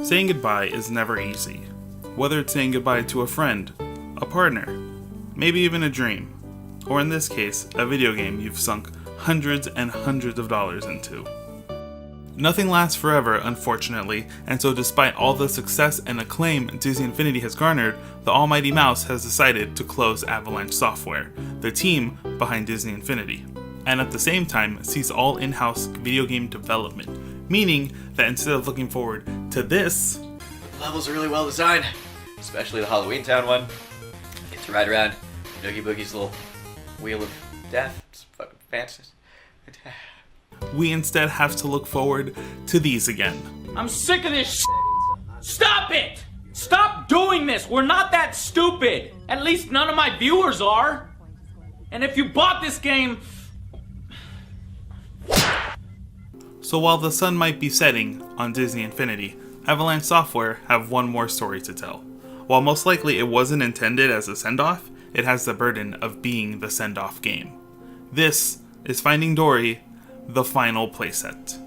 Saying goodbye is never easy. Whether it's saying goodbye to a friend, a partner, maybe even a dream, or in this case, a video game you've sunk hundreds and hundreds of dollars into. Nothing lasts forever, unfortunately, and so despite all the success and acclaim Disney Infinity has garnered, the almighty mouse has decided to close Avalanche Software, the team behind Disney Infinity, and at the same time cease all in-house video game development, meaning that instead of looking forward to this, levels are really well designed, especially the Halloween Town one. Get to ride around Noogie Boogie's little wheel of death. It's fucking fantastic. we instead have to look forward to these again. I'm sick of this shit. Stop it! Stop doing this! We're not that stupid! At least none of my viewers are! And if you bought this game... So while the sun might be setting on Disney Infinity, Avalanche Software have one more story to tell. While most likely it wasn't intended as a send-off, it has the burden of being the send-off game. This is Finding Dory, the final playset.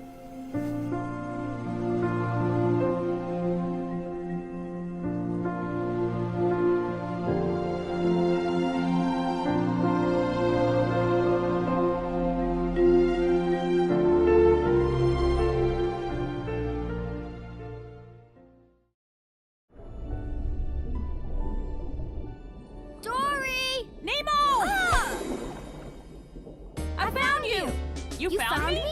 Dory! Nemo! Ah! I found you! You found me?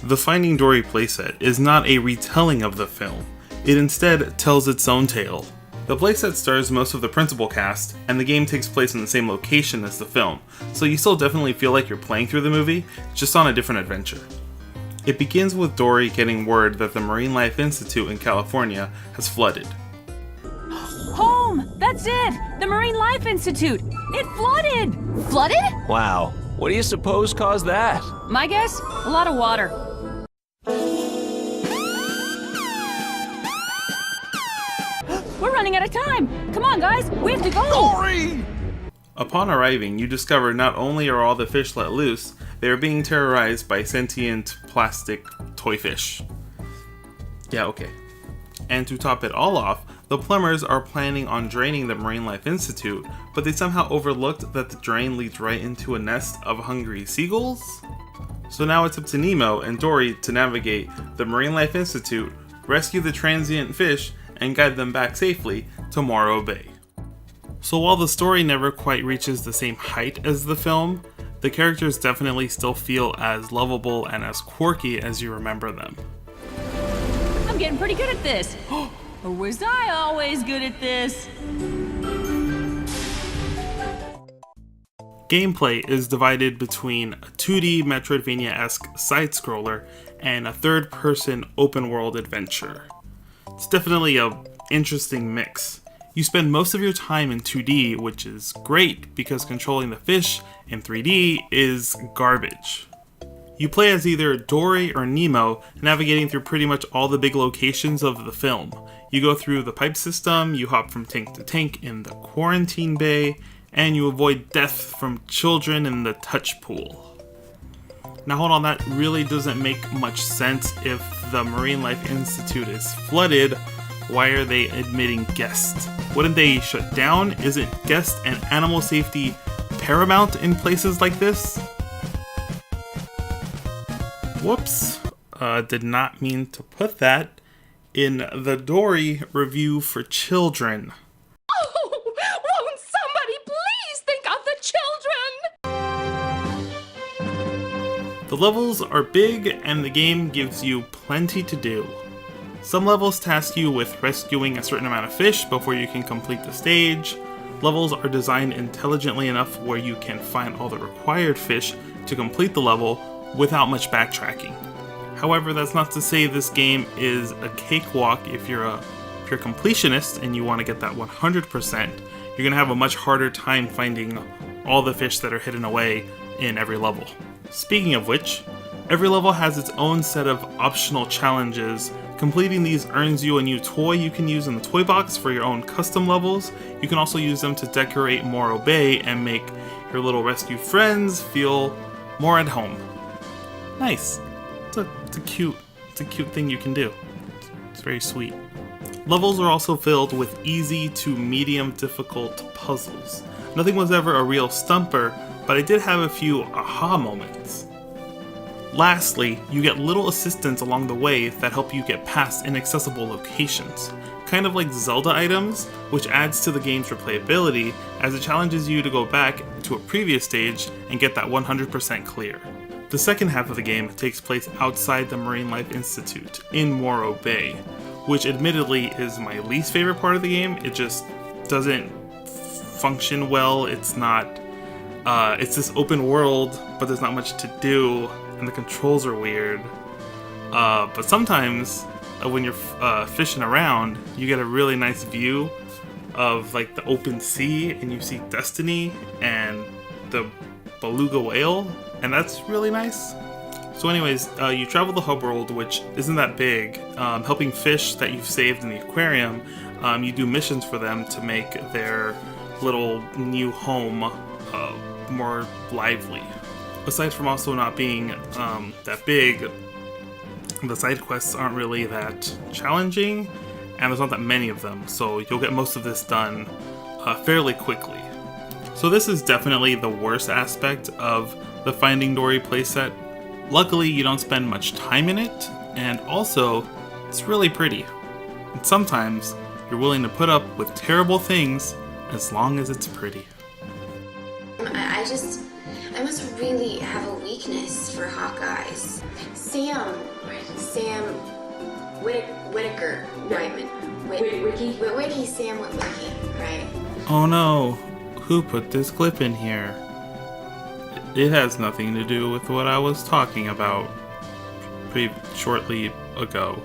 The Finding Dory playset is not a retelling of the film. It instead tells its own tale. The playset stars most of the principal cast, and the game takes place in the same location as the film, so you still definitely feel like you're playing through the movie, just on a different adventure. It begins with Dory getting word that the Marine Life Institute in California has flooded. Home! That's it! The Marine Life Institute! It flooded! Flooded? Wow. What do you suppose caused that? My guess? A lot of water. We're running out of time! Come on, guys! We have to go! Dory! Upon arriving, you discover not only are all the fish let loose, they are being terrorized by sentient plastic toy fish. Yeah, okay. And to top it all off, the plumbers are planning on draining the Marine Life Institute, but they somehow overlooked that the drain leads right into a nest of hungry seagulls? So now it's up to Nemo and Dory to navigate the Marine Life Institute, rescue the transient fish, and guide them back safely to Morro Bay. So while the story never quite reaches the same height as the film, the characters definitely still feel as lovable and as quirky as you remember them. I'm getting pretty good at this! Or was I always good at this? Gameplay is divided between a 2D Metroidvania-esque side-scroller and a third-person open-world adventure. It's definitely an interesting mix. You spend most of your time in 2D, which is great because controlling the fish in 3D is garbage. You play as either Dory or Nemo, navigating through pretty much all the big locations of the film. You go through the pipe system, you hop from tank to tank in the quarantine bay, and you avoid death from children in the touch pool. Now hold on, that really doesn't make much sense. If the Marine Life Institute is flooded, why are they admitting guests? Wouldn't they shut down? Isn't guest and animal safety paramount in places like this? Whoops, did not mean to put that in the Dory review for children. Oh, won't somebody please think of the children? The levels are big and the game gives you plenty to do. Some levels task you with rescuing a certain amount of fish before you can complete the stage. Levels are designed intelligently enough where you can find all the required fish to complete the level without much backtracking. However, that's not to say this game is a cakewalk. If you're a pure completionist and you want to get that 100%, you're going to have a much harder time finding all the fish that are hidden away in every level. Speaking of which, every level has its own set of optional challenges. Completing these earns you a new toy you can use in the toy box for your own custom levels. You can also use them to decorate Morro Bay and make your little rescue friends feel more at home. Nice. It's a cute thing you can do. It's very sweet. Levels are also filled with easy to medium difficult puzzles. Nothing was ever a real stumper, but I did have a few aha moments. Lastly, you get little assistance along the way that help you get past inaccessible locations, kind of like Zelda items, which adds to the game's replayability as it challenges you to go back to a previous stage and get that 100% clear. The second half of the game takes place outside the Marine Life Institute in Morro Bay, which admittedly is my least favorite part of the game. It just doesn't function well. It's not, it's this open world, but there's not much to do, and the controls are weird. But sometimes when you're fishing around, you get a really nice view of like the open sea, and you see Destiny and the beluga whale, and that's really nice. So anyways, you travel the hub world, which isn't that big, helping fish that you've saved in the aquarium. You do missions for them to make their little new home more lively. Aside from also not being that big, the side quests aren't really that challenging, and there's not that many of them, so you'll get most of this done fairly quickly. So this is definitely the worst aspect of the Finding Dory playset. Luckily, you don't spend much time in it, and also, it's really pretty. And sometimes, you're willing to put up with terrible things as long as it's pretty. I must really have a weakness for Hawkeyes. Sam Whitaker, right? Witwicky, Sam Witwicky, right? Oh no, who put this clip in here? It has nothing to do with what I was talking about pretty shortly ago.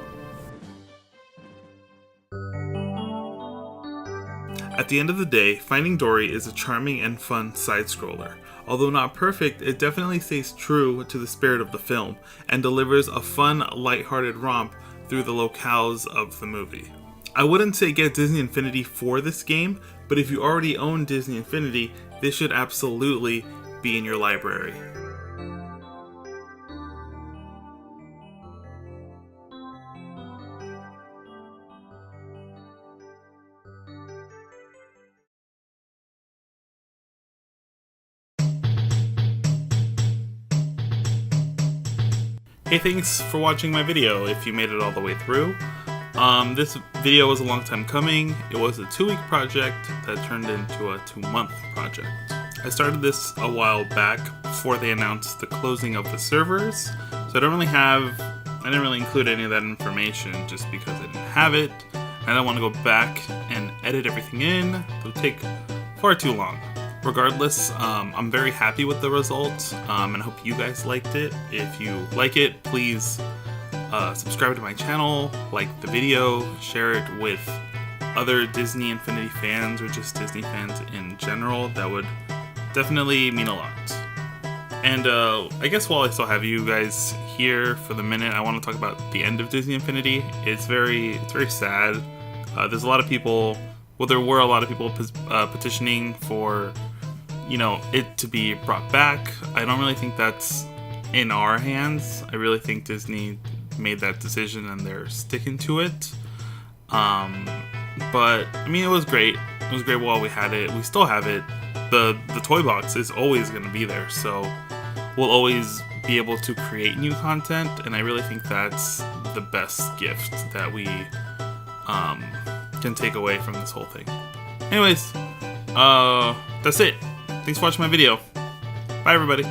At the end of the day, Finding Dory is a charming and fun side-scroller. Although not perfect, it definitely stays true to the spirit of the film and delivers a fun, lighthearted romp through the locales of the movie. I wouldn't say get Disney Infinity for this game, but if you already own Disney Infinity, this should absolutely be in your library. Hey, thanks for watching my video if you made it all the way through. This video was a long time coming. It was a 2-week project that turned into a 2-month project. I started this a while back before they announced the closing of the servers, so I didn't really include any of that information just because I didn't have it. I don't want to go back and edit everything in. It would take far too long. Regardless, I'm very happy with the result, and I hope you guys liked it. If you like it, please subscribe to my channel, like the video, share it with other Disney Infinity fans or just Disney fans in general. That would definitely mean a lot. And I guess while I still have you guys here for the minute, I want to talk about the end of Disney Infinity. It's very sad. There's a lot of people. Well, there were a lot of people petitioning for, it to be brought back. I don't really think that's in our hands. I really think Disney made that decision and they're sticking to it. But I mean, it was great. It was great while we had it. We still have it. The toy box is always going to be there, so we'll always be able to create new content, and I really think that's the best gift that we can take away from this whole thing. Anyways, that's it. Thanks for watching my video. Bye, everybody.